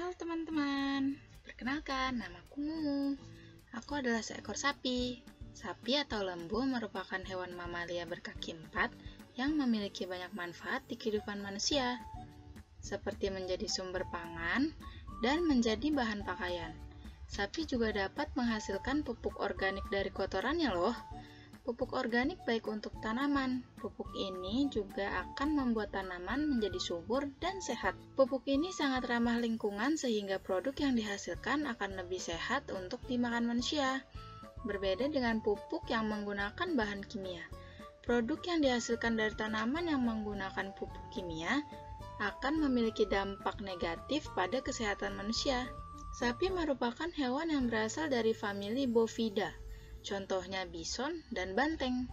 Halo teman-teman, perkenalkan namaku Mumu. Aku adalah seekor sapi. Sapi atau lembu merupakan hewan mamalia berkaki empat yang memiliki banyak manfaat di kehidupan manusia, seperti menjadi sumber pangan dan menjadi bahan pakaian. Sapi juga dapat menghasilkan pupuk organik dari kotorannya loh. Pupuk organik baik untuk tanaman. Pupuk ini juga akan membuat tanaman menjadi subur dan sehat. Pupuk ini sangat ramah lingkungan sehingga produk yang dihasilkan akan lebih sehat untuk dimakan manusia. Berbeda dengan pupuk yang menggunakan bahan kimia. Produk yang dihasilkan dari tanaman yang menggunakan pupuk kimia akan memiliki dampak negatif pada kesehatan manusia. Sapi merupakan hewan yang berasal dari famili Bovida. Contohnya bison dan banteng.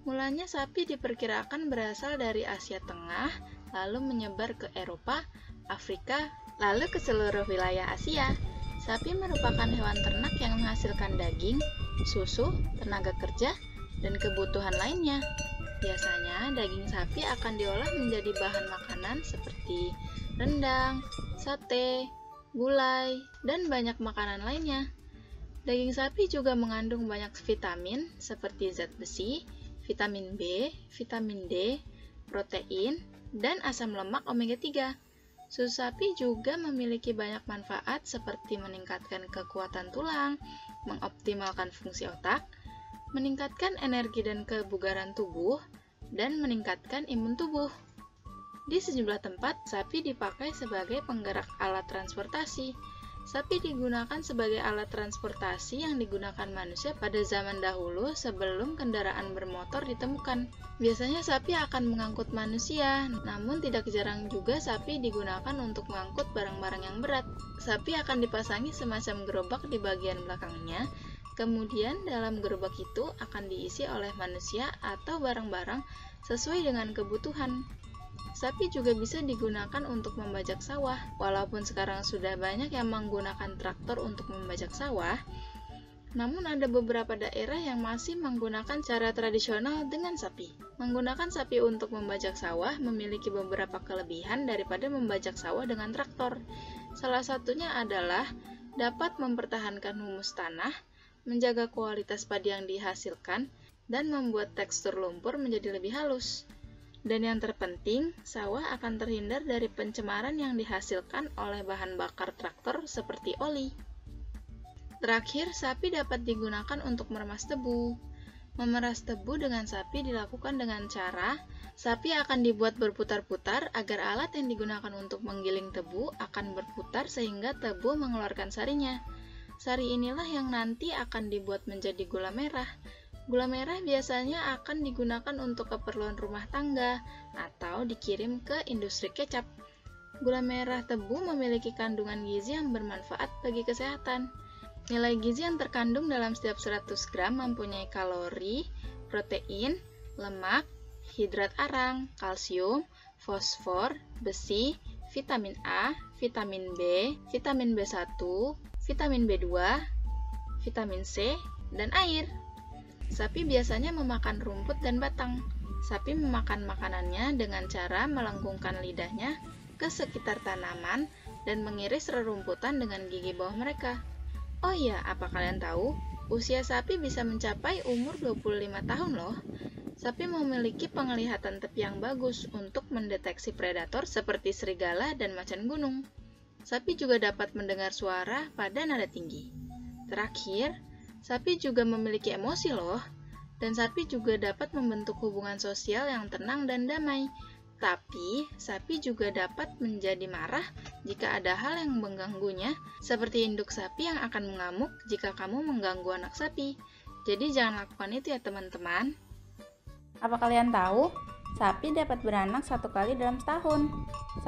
Mulanya sapi diperkirakan berasal dari Asia Tengah, lalu menyebar ke Eropa, Afrika, lalu ke seluruh wilayah Asia. Sapi merupakan hewan ternak yang menghasilkan daging, susu, tenaga kerja, dan kebutuhan lainnya. Biasanya daging sapi akan diolah menjadi bahan makanan seperti rendang, sate, gulai, dan banyak makanan lainnya. Daging sapi juga mengandung banyak vitamin seperti zat besi, vitamin B, vitamin D, protein, dan asam lemak omega 3. Susu sapi juga memiliki banyak manfaat seperti meningkatkan kekuatan tulang, mengoptimalkan fungsi otak, meningkatkan energi dan kebugaran tubuh, dan meningkatkan imun tubuh. Di sejumlah tempat, sapi dipakai sebagai penggerak alat transportasi. Sapi digunakan sebagai alat transportasi yang digunakan manusia pada zaman dahulu sebelum kendaraan bermotor ditemukan. Biasanya sapi akan mengangkut manusia, namun tidak jarang juga sapi digunakan untuk mengangkut barang-barang yang berat. Sapi akan dipasangi semacam gerobak di bagian belakangnya, kemudian dalam gerobak itu akan diisi oleh manusia atau barang-barang sesuai dengan kebutuhan. Sapi juga bisa digunakan untuk membajak sawah. Walaupun sekarang sudah banyak yang menggunakan traktor untuk membajak sawah, namun ada beberapa daerah yang masih menggunakan cara tradisional dengan sapi. Menggunakan sapi untuk membajak sawah memiliki beberapa kelebihan daripada membajak sawah dengan traktor. Salah satunya adalah dapat mempertahankan humus tanah, menjaga kualitas padi yang dihasilkan, dan membuat tekstur lumpur menjadi lebih halus. Dan yang terpenting, sawah akan terhindar dari pencemaran yang dihasilkan oleh bahan bakar traktor seperti oli. Terakhir, sapi dapat digunakan untuk meremas tebu. Memeras tebu dengan sapi dilakukan dengan cara, sapi akan dibuat berputar-putar agar alat yang digunakan untuk menggiling tebu akan berputar sehingga tebu mengeluarkan sarinya. Sari inilah yang nanti akan dibuat menjadi gula merah. Gula merah biasanya akan digunakan untuk keperluan rumah tangga atau dikirim ke industri kecap. Gula merah tebu memiliki kandungan gizi yang bermanfaat bagi kesehatan. Nilai gizi yang terkandung dalam setiap 100 gram mempunyai kalori, protein, lemak, hidrat arang, kalsium, fosfor, besi, vitamin A, vitamin B, vitamin B1, vitamin B2, vitamin C, dan air. Sapi biasanya memakan rumput dan batang. Sapi memakan makanannya dengan cara melengkungkan lidahnya ke sekitar tanaman dan mengiris rerumputan dengan gigi bawah mereka. Oh iya, apa kalian tahu? Usia sapi bisa mencapai umur 25 tahun loh. Sapi memiliki penglihatan tepi yang bagus untuk mendeteksi predator seperti serigala dan macan gunung. Sapi juga dapat mendengar suara pada nada tinggi. Terakhir, sapi juga memiliki emosi loh, dan sapi juga dapat membentuk hubungan sosial yang tenang dan damai. Tapi, sapi juga dapat menjadi marah jika ada hal yang mengganggunya, seperti induk sapi yang akan mengamuk jika kamu mengganggu anak sapi. Jadi jangan lakukan itu ya teman-teman. Apa kalian tahu? Sapi dapat beranak 1 kali dalam setahun.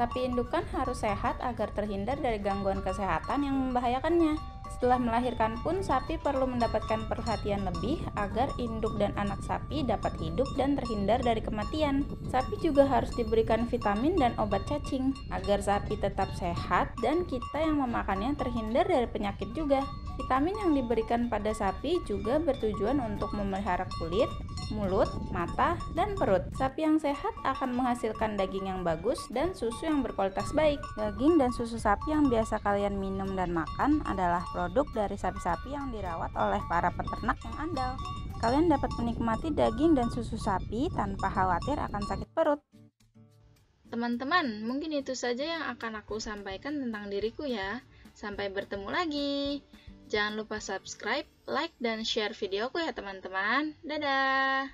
Sapi indukan harus sehat agar terhindar dari gangguan kesehatan yang membahayakannya. Setelah melahirkan pun, sapi perlu mendapatkan perhatian lebih agar induk dan anak sapi dapat hidup dan terhindar dari kematian. Sapi juga harus diberikan vitamin dan obat cacing agar sapi tetap sehat dan kita yang memakannya terhindar dari penyakit juga. Vitamin yang diberikan pada sapi juga bertujuan untuk memelihara kulit, mulut, mata, dan perut. Sapi yang sehat akan menghasilkan daging yang bagus dan susu yang berkualitas baik. Daging dan susu sapi yang biasa kalian minum dan makan adalah produk dari sapi-sapi yang dirawat oleh para peternak yang andal. Kalian dapat menikmati daging dan susu sapi tanpa khawatir akan sakit perut. Teman-teman, mungkin itu saja yang akan aku sampaikan tentang diriku ya. Sampai bertemu lagi. Jangan lupa subscribe, like, dan share videoku ya teman-teman. Dadah!